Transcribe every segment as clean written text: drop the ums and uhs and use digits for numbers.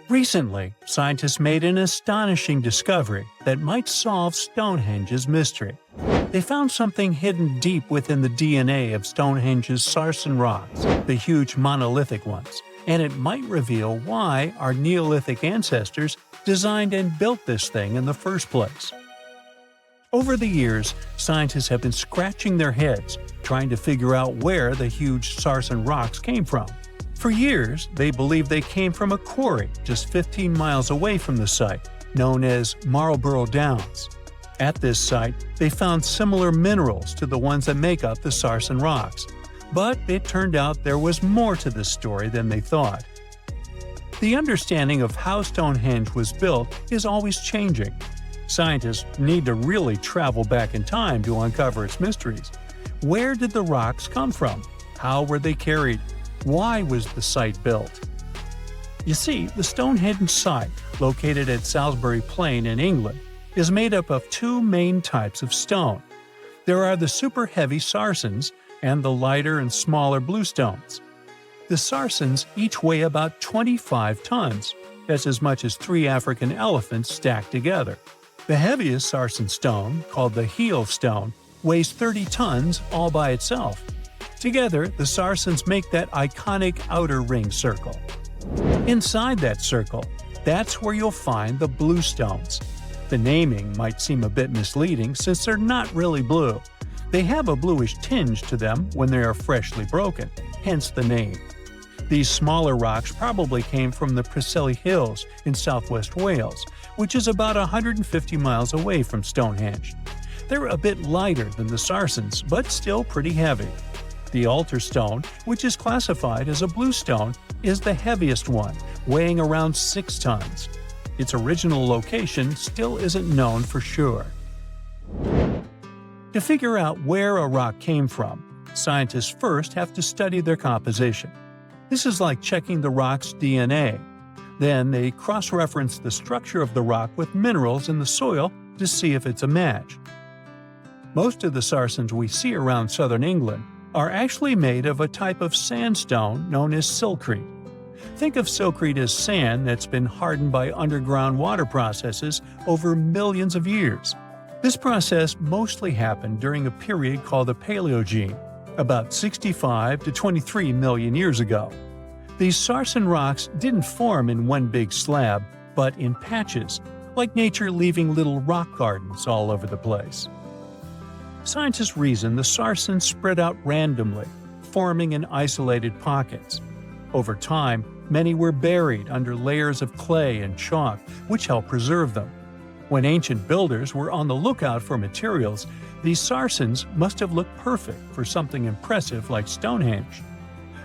Recently, scientists made an astonishing discovery that might solve Stonehenge's mystery. They found something hidden deep within the DNA of Stonehenge's sarsen rocks, the huge monolithic ones, and it might reveal why our Neolithic ancestors designed and built this thing in the first place. Over the years, scientists have been scratching their heads trying to figure out where the huge sarsen rocks came from. For years, they believed they came from a quarry just 15 miles away from the site, known as Marlborough Downs. At this site, they found similar minerals to the ones that make up the sarsen rocks, but it turned out there was more to this story than they thought. The understanding of how Stonehenge was built is always changing. Scientists need to really travel back in time to uncover its mysteries. Where did the rocks come from? How were they carried? Why was the site built? You see, the Stonehenge site, located at Salisbury Plain in England, is made up of two main types of stone. There are the super heavy sarsens and the lighter and smaller bluestones. The sarsens each weigh about 25 tons. That's as much as 3 African elephants stacked together. The heaviest sarsen stone, called the heel stone, weighs 30 tons all by itself. Together, the sarsens make that iconic outer ring circle. Inside that circle, that's where you'll find the bluestones. The naming might seem a bit misleading since they're not really blue. They have a bluish tinge to them when they are freshly broken, hence the name. These smaller rocks probably came from the Preseli Hills in southwest Wales, which is about 150 miles away from Stonehenge. They're a bit lighter than the sarsens, but still pretty heavy. The altar stone, which is classified as a bluestone, is the heaviest one, weighing around 6 tons. Its original location still isn't known for sure. To figure out where a rock came from, scientists first have to study their composition. This is like checking the rock's DNA. Then they cross-reference the structure of the rock with minerals in the soil to see if it's a match. Most of the sarsens we see around southern England are actually made of a type of sandstone known as silcrete. Think of silcrete as sand that's been hardened by underground water processes over millions of years. This process mostly happened during a period called the Paleogene, about 65 to 23 million years ago. These sarsen rocks didn't form in one big slab, but in patches, like nature leaving little rock gardens all over the place. Scientists reason the sarsens spread out randomly, forming in isolated pockets. Over time, many were buried under layers of clay and chalk, which helped preserve them. When ancient builders were on the lookout for materials, these sarsens must have looked perfect for something impressive like Stonehenge.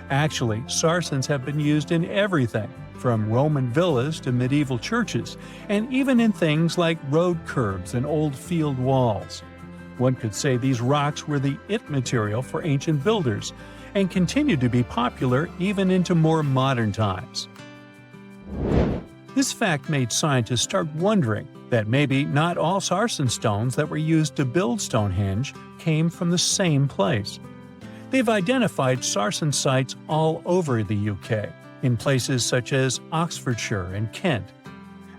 Actually, sarsens have been used in everything, from Roman villas to medieval churches, and even in things like road curbs and old field walls. One could say these rocks were the it material for ancient builders, and continue to be popular even into more modern times. This fact made scientists start wondering that maybe not all sarsen stones that were used to build Stonehenge came from the same place. They've identified sarsen sites all over the UK, in places such as Oxfordshire and Kent.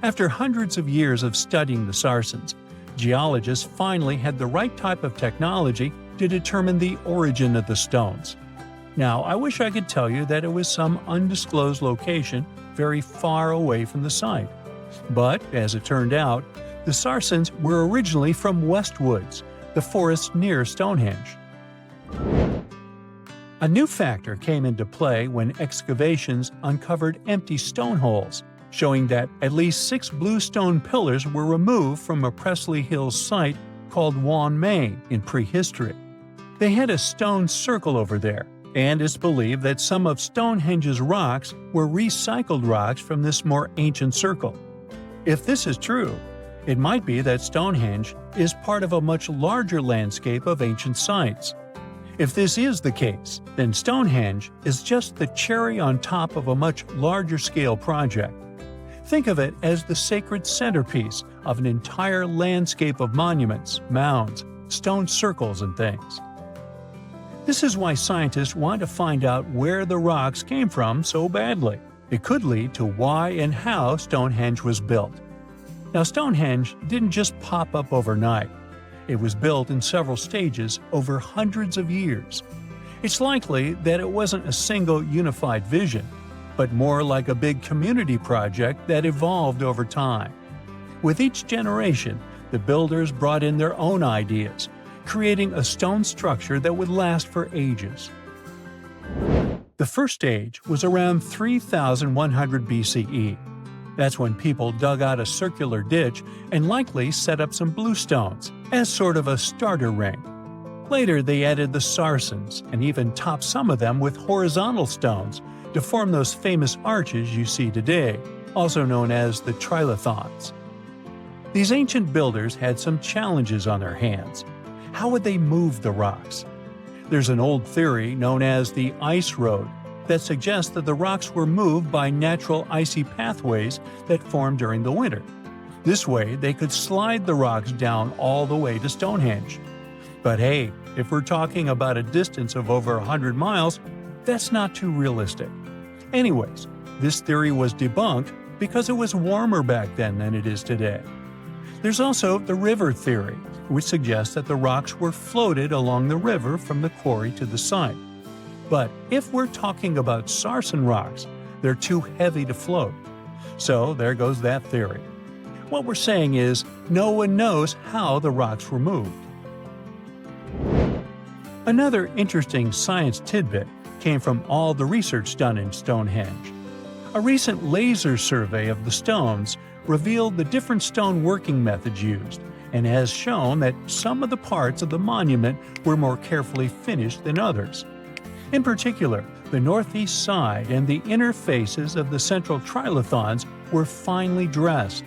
After hundreds of years of studying the sarsens, geologists finally had the right type of technology to determine the origin of the stones. Now, I wish I could tell you that it was some undisclosed location very far away from the site. But, as it turned out, the sarsens were originally from Westwoods, the forest near Stonehenge. A new factor came into play when excavations uncovered empty stone holes, showing that at least 6 bluestone pillars were removed from a Preseli Hills site called Wan Main in prehistory. They had a stone circle over there, and it's believed that some of Stonehenge's rocks were recycled rocks from this more ancient circle. If this is true, it might be that Stonehenge is part of a much larger landscape of ancient sites. If this is the case, then Stonehenge is just the cherry on top of a much larger scale project. Think of it as the sacred centerpiece of an entire landscape of monuments, mounds, stone circles, and things. This is why scientists want to find out where the rocks came from so badly. It could lead to why and how Stonehenge was built. Now, Stonehenge didn't just pop up overnight. It was built in several stages over hundreds of years. It's likely that it wasn't a single unified vision, but more like a big community project that evolved over time. With each generation, the builders brought in their own ideas, creating a stone structure that would last for ages. The first stage was around 3100 BCE. That's when people dug out a circular ditch and likely set up some bluestones as sort of a starter ring. Later, they added the Sarsens and even topped some of them with horizontal stones to form those famous arches you see today, also known as the trilithons. These ancient builders had some challenges on their hands. How would they move the rocks? There's an old theory known as the ice road that suggests that the rocks were moved by natural icy pathways that formed during the winter. This way, they could slide the rocks down all the way to Stonehenge. But hey, if we're talking about a distance of over 100 miles, that's not too realistic. Anyways, this theory was debunked because it was warmer back then than it is today. There's also the river theory, which suggests that the rocks were floated along the river from the quarry to the site. But if we're talking about Sarsen rocks, they're too heavy to float. So there goes that theory. What we're saying is, no one knows how the rocks were moved. Another interesting science tidbit came from all the research done in Stonehenge. A recent laser survey of the stones revealed the different stone working methods used, and has shown that some of the parts of the monument were more carefully finished than others. In particular, the northeast side and the inner faces of the central trilithons were finely dressed.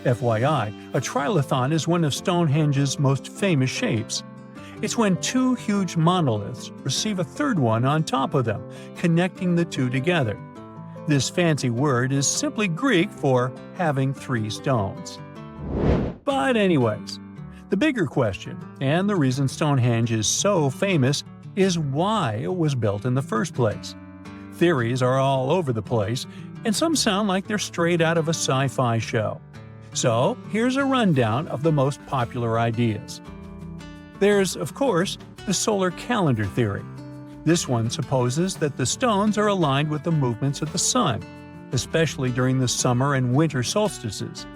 FYI, a trilithon is one of Stonehenge's most famous shapes. It's when two huge monoliths receive a third one on top of them, connecting the two together. This fancy word is simply Greek for having three stones. But anyways, the bigger question, and the reason Stonehenge is so famous, is why it was built in the first place. Theories are all over the place, and some sound like they're straight out of a sci-fi show. So here's a rundown of the most popular ideas. There's, of course, the solar calendar theory. This one supposes that the stones are aligned with the movements of the sun, especially during the summer and winter solstices.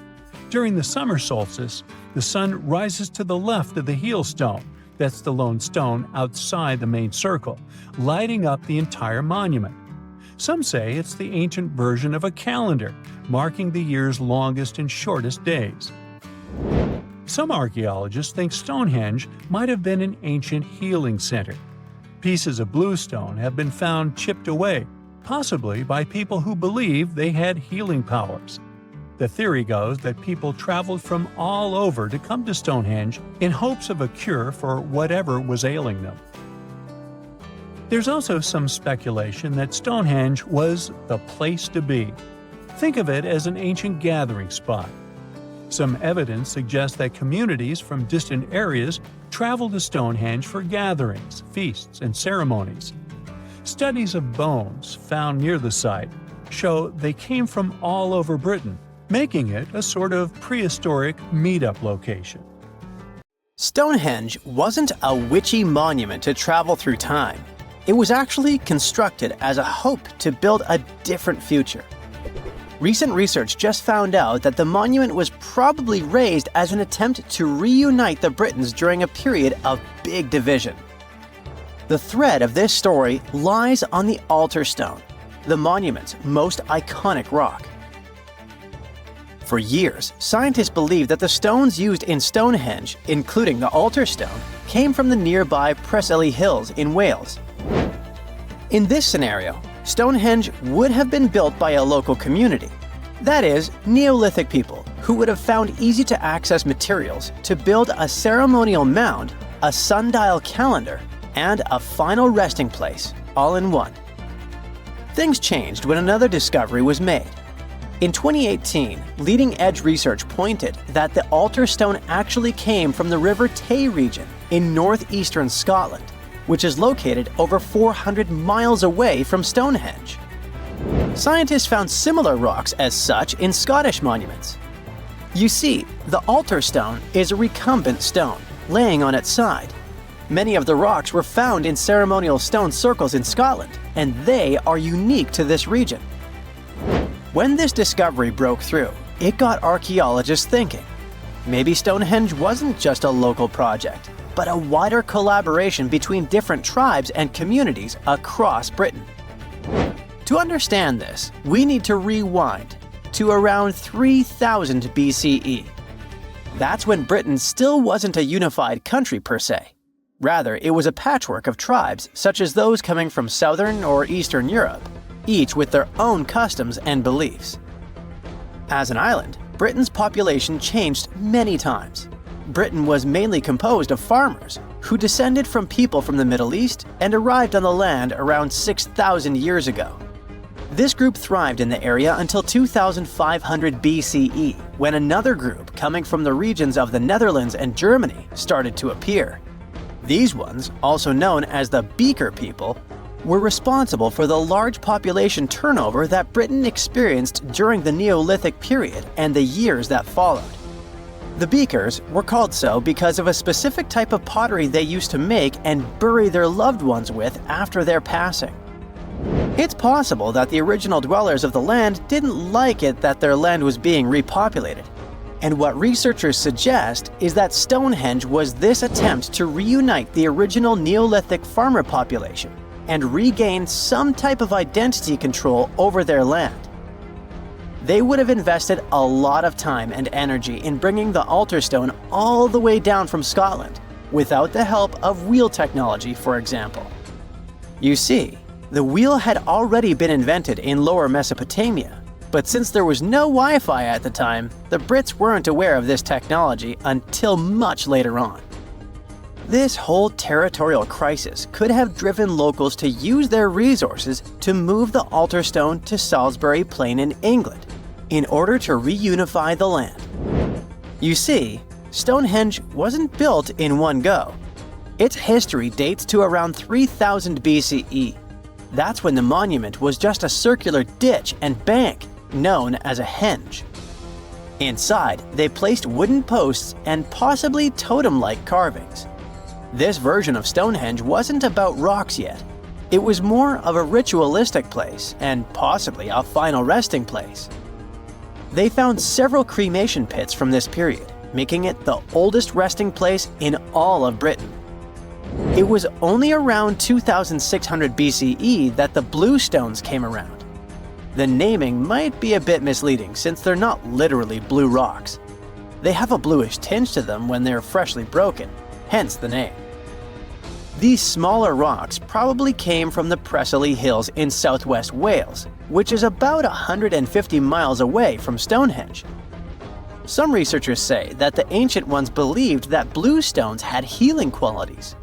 During the summer solstice, the sun rises to the left of the heel stone, that's the lone stone outside the main circle, lighting up the entire monument. Some say it's the ancient version of a calendar, marking the year's longest and shortest days. Some archaeologists think Stonehenge might have been an ancient healing center. Pieces of bluestone have been found chipped away, possibly by people who believed they had healing powers. The theory goes that people traveled from all over to come to Stonehenge in hopes of a cure for whatever was ailing them. There's also some speculation that Stonehenge was the place to be. Think of it as an ancient gathering spot. Some evidence suggests that communities from distant areas traveled to Stonehenge for gatherings, feasts, and ceremonies. Studies of bones found near the site show they came from all over Britain, making it a sort of prehistoric meetup location. Stonehenge wasn't a witchy monument to travel through time. It was actually constructed as a hope to build a different future. Recent research just found out that the monument was probably raised as an attempt to reunite the Britons during a period of big division. The thread of this story lies on the altar stone, the monument's most iconic rock. For years, scientists believed that the stones used in Stonehenge, including the altar stone, came from the nearby Preseli Hills in Wales. In this scenario, Stonehenge would have been built by a local community. That is, Neolithic people who would have found easy-to-access materials to build a ceremonial mound, a sundial calendar, and a final resting place, all in one. Things changed when another discovery was made. In 2018, leading-edge research pointed that the altar stone actually came from the River Tay region in northeastern Scotland, which is located over 400 miles away from Stonehenge. Scientists found similar rocks as such in Scottish monuments. You see, the altar stone is a recumbent stone, laying on its side. Many of the rocks were found in ceremonial stone circles in Scotland, and they are unique to this region. When this discovery broke through, it got archaeologists thinking. Maybe Stonehenge wasn't just a local project, but a wider collaboration between different tribes and communities across Britain. To understand this, we need to rewind to around 3000 BCE. That's when Britain still wasn't a unified country per se. Rather, it was a patchwork of tribes such as those coming from southern or eastern Europe, each with their own customs and beliefs. As an island, Britain's population changed many times. Britain was mainly composed of farmers who descended from people from the Middle East and arrived on the land around 6,000 years ago. This group thrived in the area until 2500 BCE, when another group coming from the regions of the Netherlands and Germany started to appear. These ones, also known as the Beaker people, were responsible for the large population turnover that Britain experienced during the Neolithic period and the years that followed. The Beakers were called so because of a specific type of pottery they used to make and bury their loved ones with after their passing. It's possible that the original dwellers of the land didn't like it that their land was being repopulated. And what researchers suggest is that Stonehenge was this attempt to reunite the original Neolithic farmer population and regain some type of identity control over their land. They would have invested a lot of time and energy in bringing the altar stone all the way down from Scotland, without the help of wheel technology, for example. You see, the wheel had already been invented in Lower Mesopotamia, but since there was no Wi-Fi at the time, the Brits weren't aware of this technology until much later on. This whole territorial crisis could have driven locals to use their resources to move the altar stone to Salisbury Plain in England, in order to reunify the land. You see, Stonehenge wasn't built in one go. Its history dates to around 3000 BCE. That's when the monument was just a circular ditch and bank, known as a henge. Inside, they placed wooden posts and possibly totem-like carvings. This version of Stonehenge wasn't about rocks yet. It was more of a ritualistic place and possibly a final resting place. They found several cremation pits from this period, making it the oldest resting place in all of Britain. It was only around 2600 BCE that the blue stones came around. The naming might be a bit misleading since they're not literally blue rocks. They have a bluish tinge to them when they're freshly broken, hence the name. These smaller rocks probably came from the Preseli Hills in southwest Wales, which is about 150 miles away from Stonehenge. Some researchers say that the ancient ones believed that blue stones had healing qualities.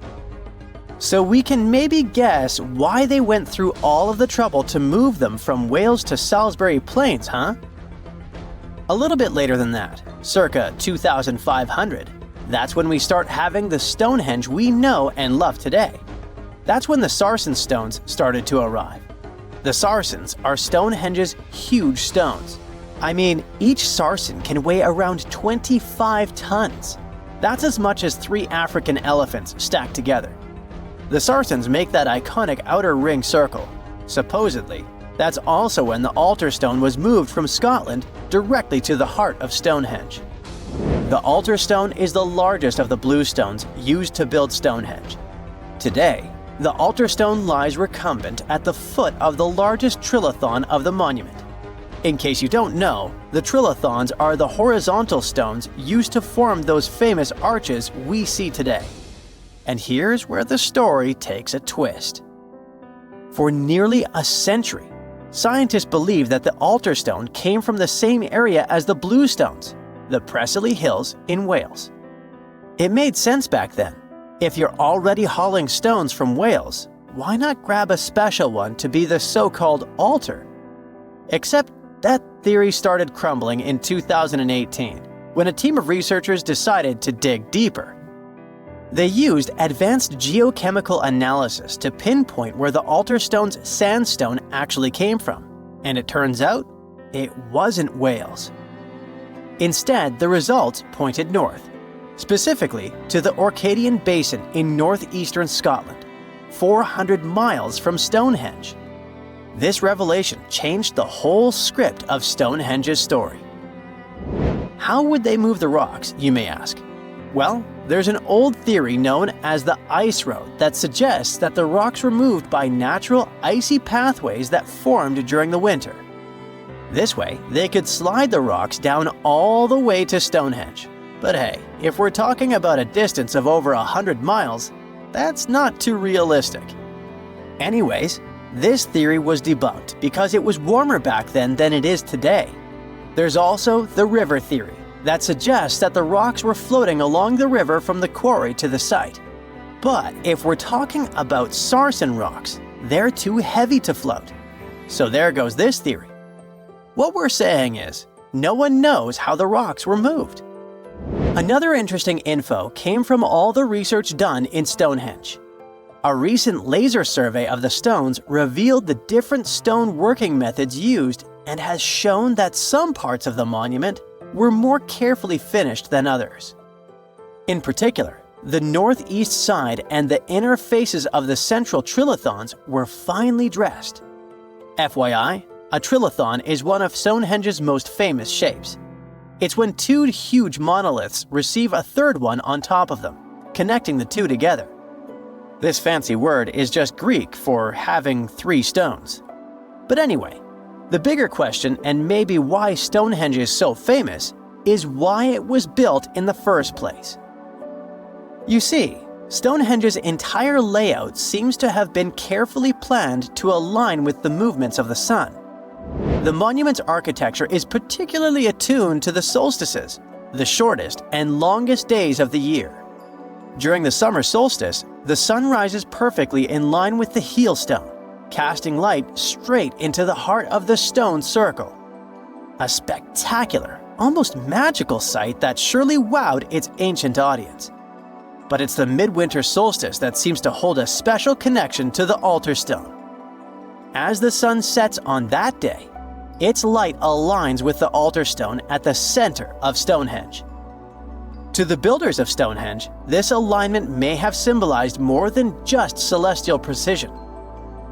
So we can maybe guess why they went through all of the trouble to move them from Wales to Salisbury Plains, huh? A little bit later than that, circa 2500, that's when we start having the Stonehenge we know and love today. That's when the Sarsen stones started to arrive. The Sarsens are Stonehenge's huge stones. I mean, each Sarsen can weigh around 25 tons. That's as much as 3 African elephants stacked together. The Sarsens make that iconic outer ring circle. Supposedly, that's also when the altar stone was moved from Scotland directly to the heart of Stonehenge. The altar stone is the largest of the blue stones used to build Stonehenge. Today, the altar stone lies recumbent at the foot of the largest trilithon of the monument. In case you don't know, the trilithons are the horizontal stones used to form those famous arches we see today. And here's where the story takes a twist. For nearly a century, scientists believe that the altar stone came from the same area as the blue stones, the Preseli Hills in Wales. It made sense back then. If you're already hauling stones from Wales, why not grab a special one to be the so-called altar? Except that theory started crumbling in 2018, when a team of researchers decided to dig deeper. They used advanced geochemical analysis to pinpoint where the altar stone's sandstone actually came from. And it turns out, it wasn't Wales. Instead, the results pointed north, specifically to the Orcadian Basin in northeastern Scotland, 400 miles from Stonehenge. This revelation changed the whole script of Stonehenge's story. How would they move the rocks, you may ask? Well, there's an old theory known as the ice road that suggests that the rocks were moved by natural icy pathways that formed during the winter. This way, they could slide the rocks down all the way to Stonehenge. But hey, if we're talking about a distance of over 100 miles, that's not too realistic. Anyways, this theory was debunked because it was warmer back then than it is today. There's also the river theory that suggests that the rocks were floating along the river from the quarry to the site. But if we're talking about sarsen rocks, they're too heavy to float. So there goes this theory. What we're saying is, no one knows how the rocks were moved. Another interesting info came from all the research done in Stonehenge. A recent laser survey of the stones revealed the different stone working methods used and has shown that some parts of the monument were more carefully finished than others. In particular, the northeast side and the inner faces of the central trilithons were finely dressed. FYI, a trilithon is one of Stonehenge's most famous shapes. It's when two huge monoliths receive a third one on top of them, connecting the two together. This fancy word is just Greek for having three stones. But anyway, the bigger question, and maybe why Stonehenge is so famous, is why it was built in the first place. You see, Stonehenge's entire layout seems to have been carefully planned to align with the movements of the sun. The monument's architecture is particularly attuned to the solstices, the shortest and longest days of the year. During the summer solstice, the sun rises perfectly in line with the heel stone, casting light straight into the heart of the stone circle. A spectacular, almost magical sight that surely wowed its ancient audience. But it's the midwinter solstice that seems to hold a special connection to the altar stone. As the sun sets on that day, its light aligns with the altar stone at the center of Stonehenge. To the builders of Stonehenge, this alignment may have symbolized more than just celestial precision.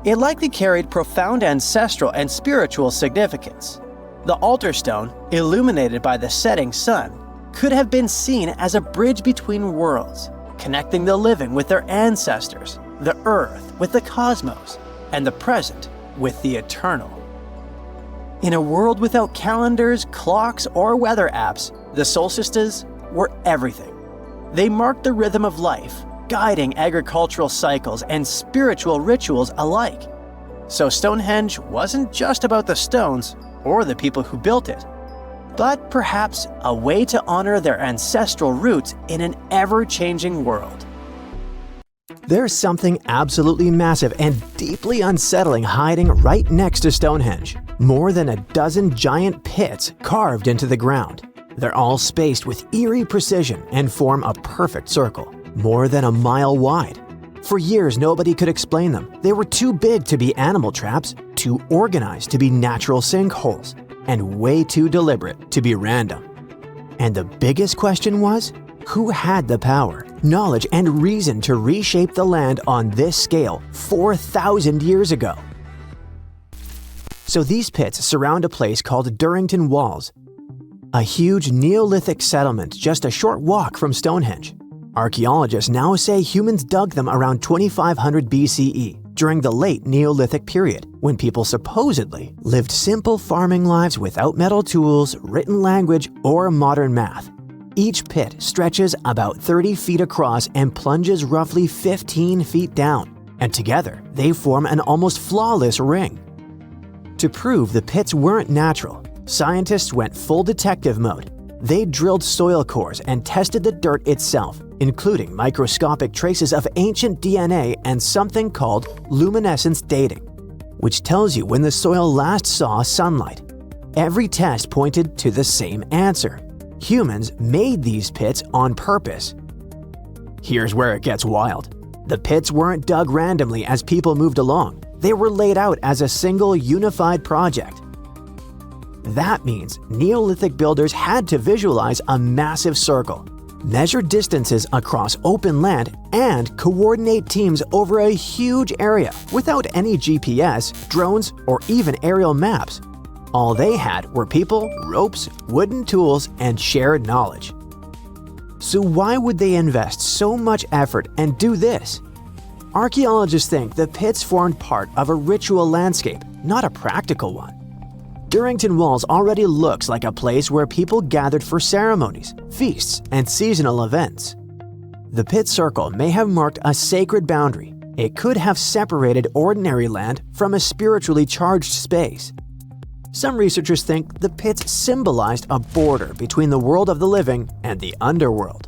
It likely carried profound ancestral and spiritual significance. The altar stone, illuminated by the setting sun, could have been seen as a bridge between worlds, connecting the living with their ancestors, the earth with the cosmos, and the present with the eternal. In a world without calendars, clocks, or weather apps, the solstices were everything. They marked the rhythm of life, guiding agricultural cycles and spiritual rituals alike. So Stonehenge wasn't just about the stones or the people who built it, but perhaps a way to honor their ancestral roots in an ever-changing world. There's something absolutely massive and deeply unsettling hiding right next to Stonehenge. More than a dozen giant pits carved into the ground. They're all spaced with eerie precision and form a perfect circle, more than a mile wide. For years, nobody could explain them. They were too big to be animal traps, too organized to be natural sinkholes, and way too deliberate to be random. And the biggest question was, who had the power, knowledge, and reason to reshape the land on this scale 4,000 years ago? So these pits surround a place called Durrington Walls, a huge Neolithic settlement just a short walk from Stonehenge. Archaeologists now say humans dug them around 2500 BCE, during the late Neolithic period, when people supposedly lived simple farming lives without metal tools, written language, or modern math. Each pit stretches about 30 feet across and plunges roughly 15 feet down, and together they form an almost flawless ring. To prove the pits weren't natural, scientists went full detective mode. They drilled soil cores and tested the dirt itself, including microscopic traces of ancient DNA and something called luminescence dating, which tells you when the soil last saw sunlight. Every test pointed to the same answer. Humans made these pits on purpose. Here's where it gets wild. The pits weren't dug randomly as people moved along. They were laid out as a single unified project. That means Neolithic builders had to visualize a massive circle, measure distances across open land, and coordinate teams over a huge area without any GPS, drones, or even aerial maps. All they had were people, ropes, wooden tools, and shared knowledge. So why would they invest so much effort and do this? Archaeologists think the pits formed part of a ritual landscape, not a practical one. Durrington Walls already looks like a place where people gathered for ceremonies, feasts, and seasonal events. The pit circle may have marked a sacred boundary. It could have separated ordinary land from a spiritually charged space. Some researchers think the pits symbolized a border between the world of the living and the underworld.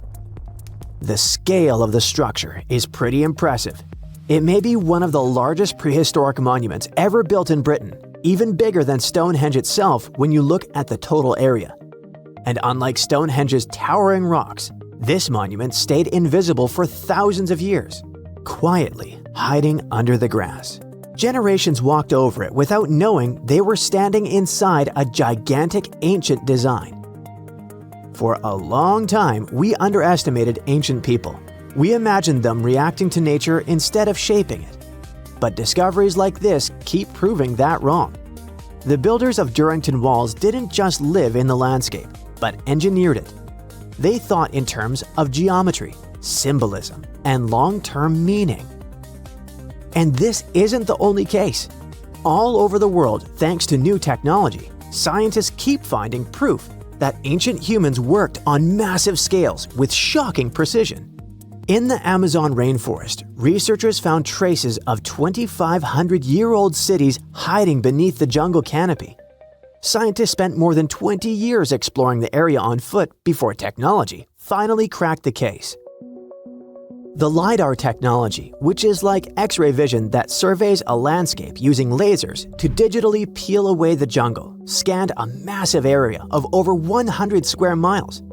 The scale of the structure is pretty impressive. It may be one of the largest prehistoric monuments ever built in Britain, even bigger than Stonehenge itself when you look at the total area. And unlike Stonehenge's towering rocks, this monument stayed invisible for thousands of years, quietly hiding under the grass. Generations walked over it without knowing they were standing inside a gigantic ancient design. For a long time, we underestimated ancient people. We imagined them reacting to nature instead of shaping it. But discoveries like this keep proving that wrong. The builders of Durrington Walls didn't just live in the landscape, but engineered it. They thought in terms of geometry, symbolism, and long-term meaning. And this isn't the only case. All over the world, thanks to new technology, scientists keep finding proof that ancient humans worked on massive scales with shocking precision. In the Amazon rainforest, researchers found traces of 2,500-year-old cities hiding beneath the jungle canopy. Scientists spent more than 20 years exploring the area on foot before technology finally cracked the case. The LiDAR technology, which is like X-ray vision that surveys a landscape using lasers to digitally peel away the jungle, scanned a massive area of over 100 square miles.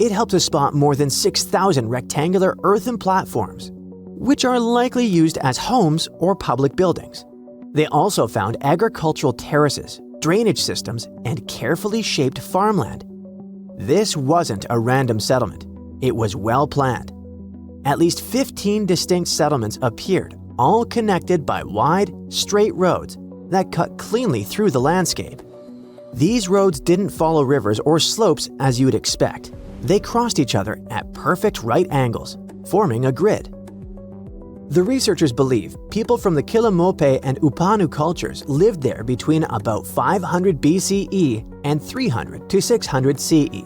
It helped to spot more than 6,000 rectangular earthen platforms, which are likely used as homes or public buildings. They also found agricultural terraces, drainage systems, and carefully shaped farmland. This wasn't a random settlement. It was well planned. At least 15 distinct settlements appeared, all connected by wide, straight roads that cut cleanly through the landscape. These roads didn't follow rivers or slopes as you'd expect. They crossed each other at perfect right angles, forming a grid. The researchers believe people from the Quillamope and Upanu cultures lived there between about 500 BCE and 300 to 600 CE.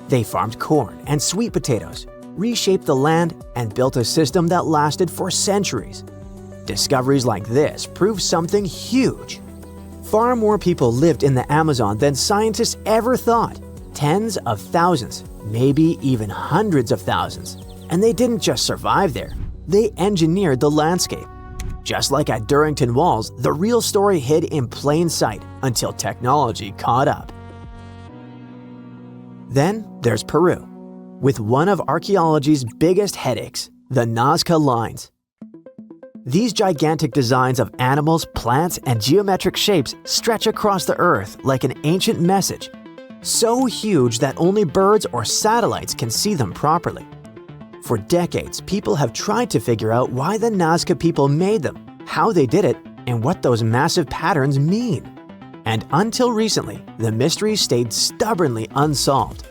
They farmed corn and sweet potatoes, reshaped the land, and built a system that lasted for centuries. Discoveries like this prove something huge. Far more people lived in the Amazon than scientists ever thought. Tens of thousands, maybe even hundreds of thousands. And they didn't just survive there, they engineered the landscape. Just like at Durrington Walls, the real story hid in plain sight until technology caught up. Then there's Peru, with one of archaeology's biggest headaches, the Nazca lines. These gigantic designs of animals, plants, and geometric shapes stretch across the earth like an ancient message, so huge that only birds or satellites can see them properly. For decades, people have tried to figure out why the Nazca people made them, how they did it, and what those massive patterns mean. And until recently, the mystery stayed stubbornly unsolved.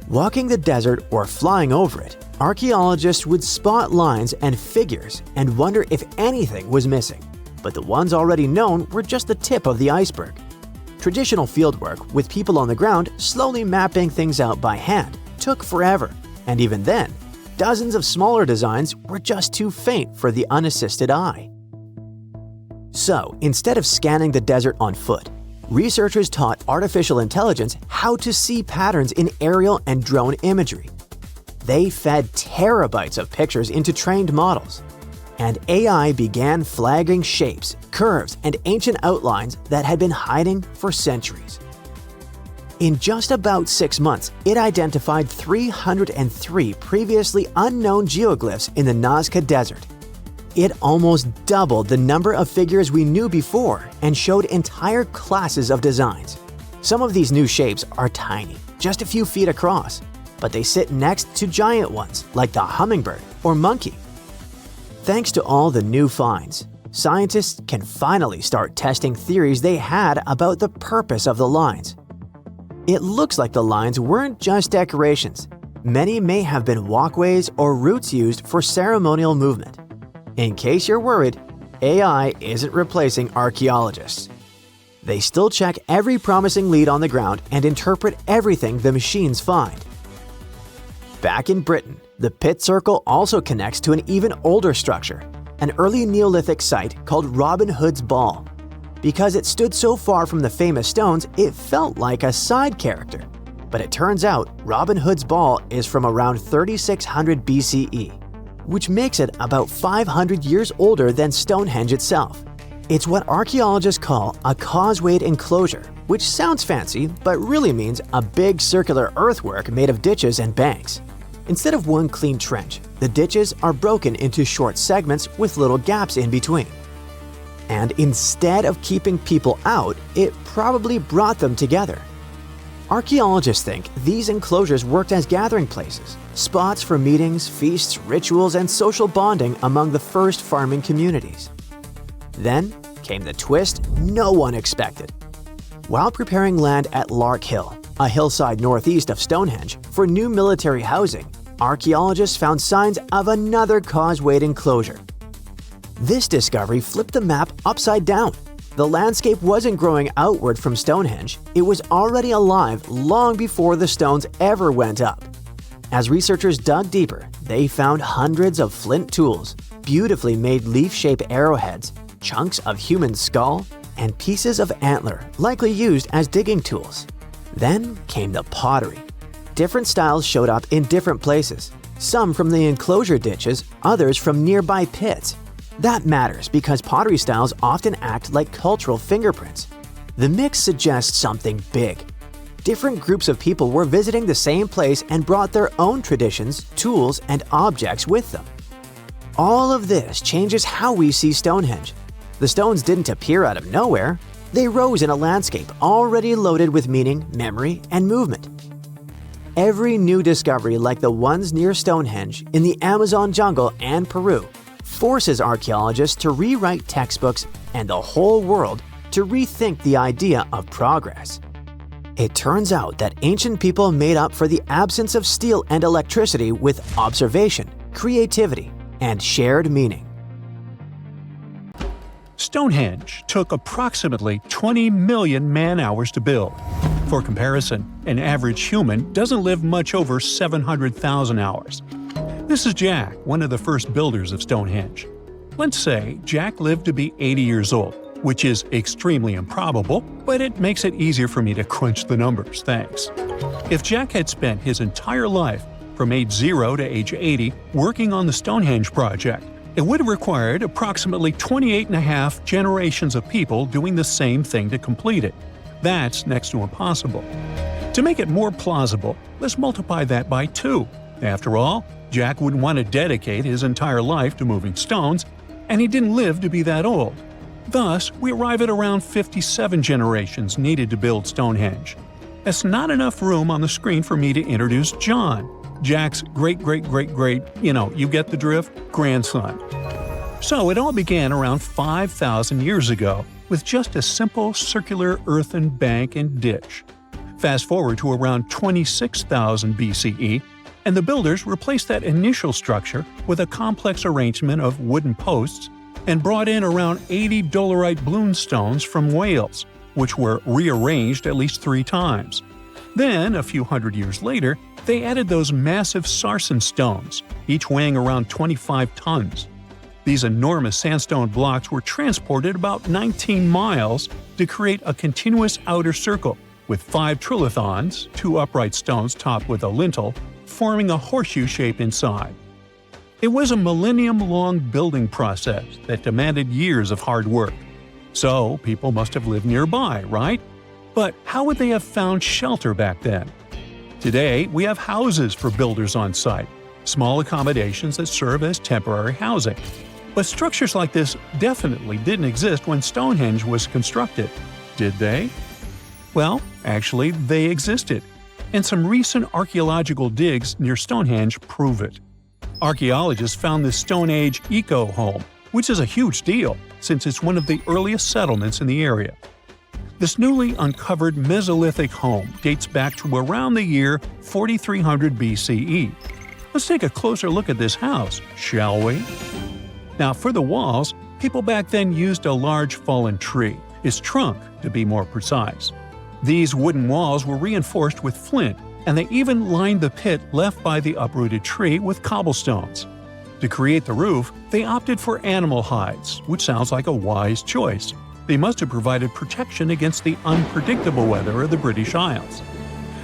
Walking the desert or flying over it, archaeologists would spot lines and figures and wonder if anything was missing. But the ones already known were just the tip of the iceberg. Traditional fieldwork, with people on the ground slowly mapping things out by hand, took forever. And even then, dozens of smaller designs were just too faint for the unassisted eye. So, instead of scanning the desert on foot, researchers taught artificial intelligence how to see patterns in aerial and drone imagery. They fed terabytes of pictures into trained models, and AI began flagging shapes, curves, and ancient outlines that had been hiding for centuries. In just about 6 months, it identified 303 previously unknown geoglyphs in the Nazca Desert. It almost doubled the number of figures we knew before and showed entire classes of designs. Some of these new shapes are tiny, just a few feet across, but they sit next to giant ones like the hummingbird or monkey. Thanks to all the new finds, scientists can finally start testing theories they had about the purpose of the lines. It looks like the lines weren't just decorations. Many may have been walkways or routes used for ceremonial movement. In case you're worried, AI isn't replacing archaeologists. They still check every promising lead on the ground and interpret everything the machines find. Back in Britain, the pit circle also connects to an even older structure, an early Neolithic site called Robin Hood's Ball. Because it stood so far from the famous stones, it felt like a side character. But it turns out Robin Hood's Ball is from around 3600 BCE, which makes it about 500 years older than Stonehenge itself. It's what archaeologists call a causewayed enclosure, which sounds fancy but really means a big circular earthwork made of ditches and banks. Instead of one clean trench, the ditches are broken into short segments with little gaps in between. And instead of keeping people out, it probably brought them together. Archaeologists think these enclosures worked as gathering places, spots for meetings, feasts, rituals, and social bonding among the first farming communities. Then came the twist no one expected. While preparing land at Lark Hill, a hillside northeast of Stonehenge, for new military housing, archaeologists found signs of another causewayed enclosure. This discovery flipped the map upside down. The landscape wasn't growing outward from Stonehenge, it was already alive long before the stones ever went up. As researchers dug deeper, they found hundreds of flint tools, beautifully made leaf-shaped arrowheads, chunks of human skull, and pieces of antler, likely used as digging tools. Then came the pottery. Different styles showed up in different places, some from the enclosure ditches, others from nearby pits. That matters because pottery styles often act like cultural fingerprints. The mix suggests something big. Different groups of people were visiting the same place and brought their own traditions, tools, and objects with them. All of this changes how we see Stonehenge. The stones didn't appear out of nowhere. They rose in a landscape already loaded with meaning, memory, and movement. Every new discovery like the ones near Stonehenge in the Amazon jungle and Peru forces archaeologists to rewrite textbooks and the whole world to rethink the idea of progress. It turns out that ancient people made up for the absence of steel and electricity with observation, creativity, and shared meaning. Stonehenge took approximately 20 million man-hours to build. For comparison, an average human doesn't live much over 700,000 hours. This is Jack, one of the first builders of Stonehenge. Let's say Jack lived to be 80 years old, which is extremely improbable, but it makes it easier for me to crunch the numbers, thanks. If Jack had spent his entire life, from age 0 to age 80, working on the Stonehenge project, it would have required approximately 28.5 generations of people doing the same thing to complete it. That's next to impossible. To make it more plausible, let's multiply that by 2. After all, Jack wouldn't want to dedicate his entire life to moving stones, and he didn't live to be that old. Thus, we arrive at around 57 generations needed to build Stonehenge. That's not enough room on the screen for me to introduce John, Jack's great-great-great-great, you get the drift, grandson. So it all began around 5,000 years ago with just a simple circular earthen bank and ditch. Fast forward to around 26,000 BCE, and the builders replaced that initial structure with a complex arrangement of wooden posts and brought in around 80 dolerite bloom stones from Wales, which were rearranged at least 3 times. Then, a few hundred years later, they added those massive sarsen stones, each weighing around 25 tons. These enormous sandstone blocks were transported about 19 miles to create a continuous outer circle, with 5 trilithons, 2 upright stones topped with a lintel, forming a horseshoe shape inside. It was a millennium-long building process that demanded years of hard work. So, people must have lived nearby, right? But how would they have found shelter back then? Today, we have houses for builders on site, small accommodations that serve as temporary housing. But structures like this definitely didn't exist when Stonehenge was constructed, did they? Well, actually, they existed, and some recent archaeological digs near Stonehenge prove it. Archaeologists found this Stone Age eco-home, which is a huge deal since it's one of the earliest settlements in the area. This newly uncovered Mesolithic home dates back to around the year 4300 BCE. Let's take a closer look at this house, shall we? Now, for the walls, people back then used a large fallen tree, its trunk to be more precise. These wooden walls were reinforced with flint, and they even lined the pit left by the uprooted tree with cobblestones. To create the roof, they opted for animal hides, which sounds like a wise choice. They must have provided protection against the unpredictable weather of the British Isles.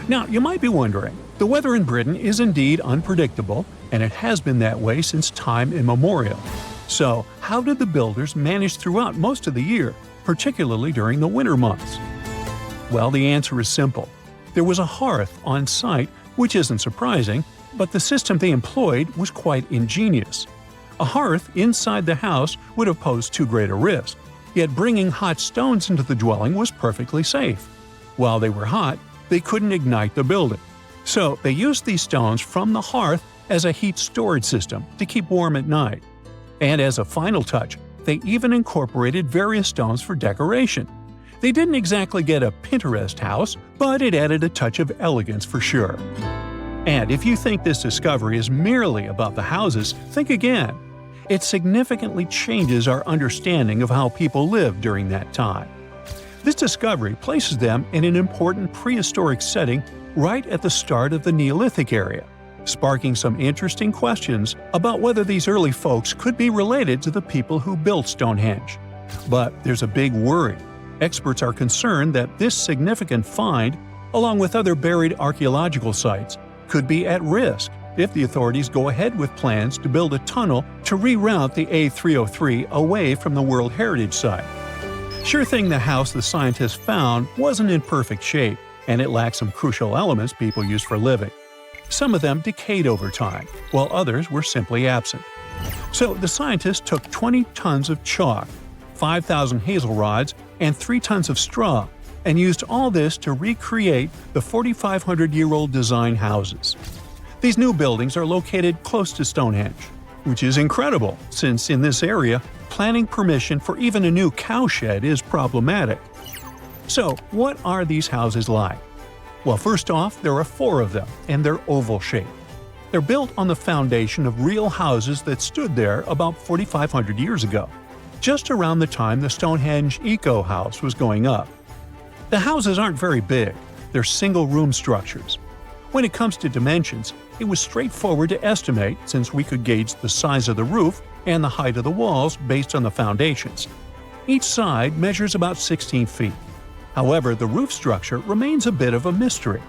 Now, you might be wondering, the weather in Britain is indeed unpredictable, and it has been that way since time immemorial. So, how did the builders manage throughout most of the year, particularly during the winter months? Well, the answer is simple. There was a hearth on site, which isn't surprising, but the system they employed was quite ingenious. A hearth inside the house would have posed too great a risk, yet bringing hot stones into the dwelling was perfectly safe. While they were hot, they couldn't ignite the building. So they used these stones from the hearth as a heat storage system to keep warm at night. And as a final touch, they even incorporated various stones for decoration. They didn't exactly get a Pinterest house, but it added a touch of elegance for sure. And if you think this discovery is merely about the houses, think again. It significantly changes our understanding of how people lived during that time. This discovery places them in an important prehistoric setting right at the start of the Neolithic area, sparking some interesting questions about whether these early folks could be related to the people who built Stonehenge. But there's a big worry. Experts are concerned that this significant find, along with other buried archaeological sites, could be at risk if the authorities go ahead with plans to build a tunnel to reroute the A303 away from the World Heritage Site. Sure thing the house the scientists found wasn't in perfect shape, and it lacked some crucial elements people use for living. Some of them decayed over time, while others were simply absent. So the scientists took 20 tons of chalk, 5,000 hazel rods, and 3 tons of straw, and used all this to recreate the 4,500-year-old design houses. These new buildings are located close to Stonehenge, which is incredible since in this area, planning permission for even a new cowshed is problematic. So, what are these houses like? Well, first off, there are 4 of them, and they're oval-shaped. They're built on the foundation of real houses that stood there about 4,500 years ago, just around the time the Stonehenge Eco House was going up. The houses aren't very big, they're single-room structures. When it comes to dimensions, it was straightforward to estimate since we could gauge the size of the roof and the height of the walls based on the foundations. Each side measures about 16 feet. However, the roof structure remains a bit of a mystery.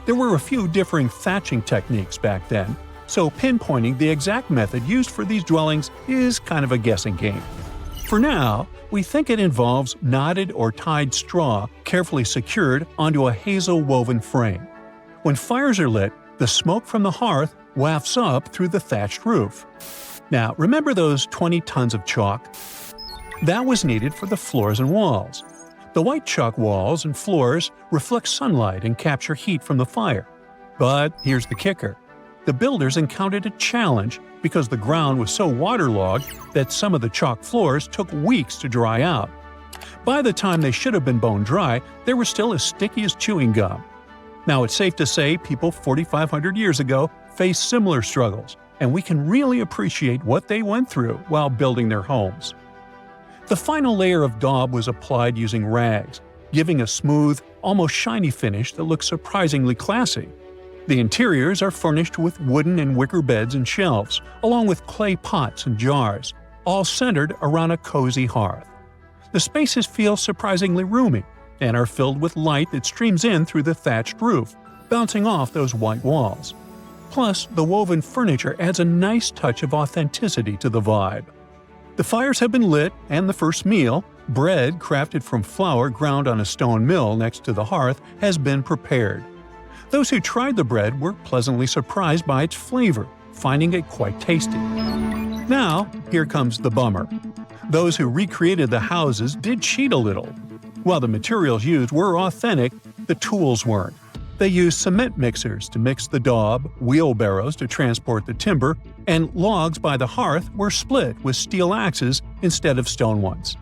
There were a few differing thatching techniques back then, so pinpointing the exact method used for these dwellings is kind of a guessing game. For now, we think it involves knotted or tied straw carefully secured onto a hazel-woven frame. When fires are lit, the smoke from the hearth wafts up through the thatched roof. Now, remember those 20 tons of chalk? That was needed for the floors and walls. The white chalk walls and floors reflect sunlight and capture heat from the fire. But here's the kicker. The builders encountered a challenge because the ground was so waterlogged that some of the chalk floors took weeks to dry out. By the time they should have been bone dry, they were still as sticky as chewing gum. Now, it's safe to say people 4,500 years ago faced similar struggles, and we can really appreciate what they went through while building their homes. The final layer of daub was applied using rags, giving a smooth, almost shiny finish that looks surprisingly classy. The interiors are furnished with wooden and wicker beds and shelves, along with clay pots and jars, all centered around a cozy hearth. The spaces feel surprisingly roomy, and are filled with light that streams in through the thatched roof, bouncing off those white walls. Plus, the woven furniture adds a nice touch of authenticity to the vibe. The fires have been lit, and the first meal, bread crafted from flour ground on a stone mill next to the hearth, has been prepared. Those who tried the bread were pleasantly surprised by its flavor, finding it quite tasty. Now, here comes the bummer. Those who recreated the houses did cheat a little. While the materials used were authentic, the tools weren't. They used cement mixers to mix the daub, wheelbarrows to transport the timber, and logs by the hearth were split with steel axes instead of stone ones.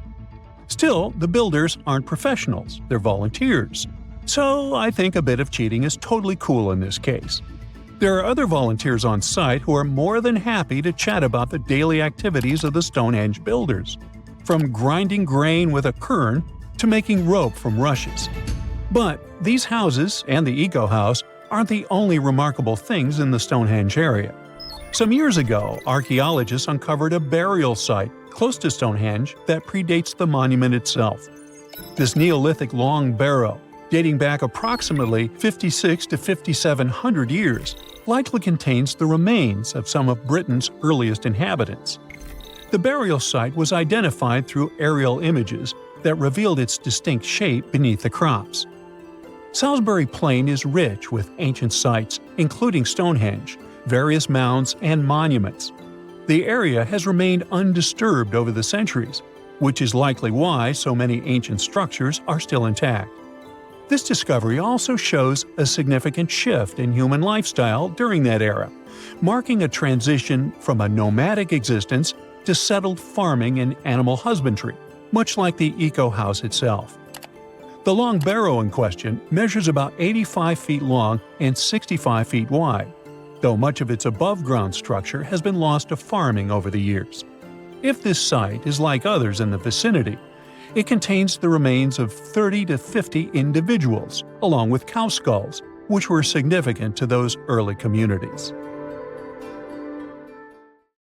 Still, the builders aren't professionals, they're volunteers. So I think a bit of cheating is totally cool in this case. There are other volunteers on site who are more than happy to chat about the daily activities of the Stonehenge builders, from grinding grain with a quern to making rope from rushes. But these houses and the Eco House aren't the only remarkable things in the Stonehenge area. Some years ago, archaeologists uncovered a burial site close to Stonehenge that predates the monument itself. This Neolithic long barrow, dating back approximately 56 to 5,700 years, likely contains the remains of some of Britain's earliest inhabitants. The burial site was identified through aerial images that revealed its distinct shape beneath the crops. Salisbury Plain is rich with ancient sites, including Stonehenge, various mounds, and monuments. The area has remained undisturbed over the centuries, which is likely why so many ancient structures are still intact. This discovery also shows a significant shift in human lifestyle during that era, marking a transition from a nomadic existence to settled farming and animal husbandry, much like the Eco House itself. The long barrow in question measures about 85 feet long and 65 feet wide, though much of its above-ground structure has been lost to farming over the years. If this site is like others in the vicinity, it contains the remains of 30 to 50 individuals, along with cow skulls, which were significant to those early communities.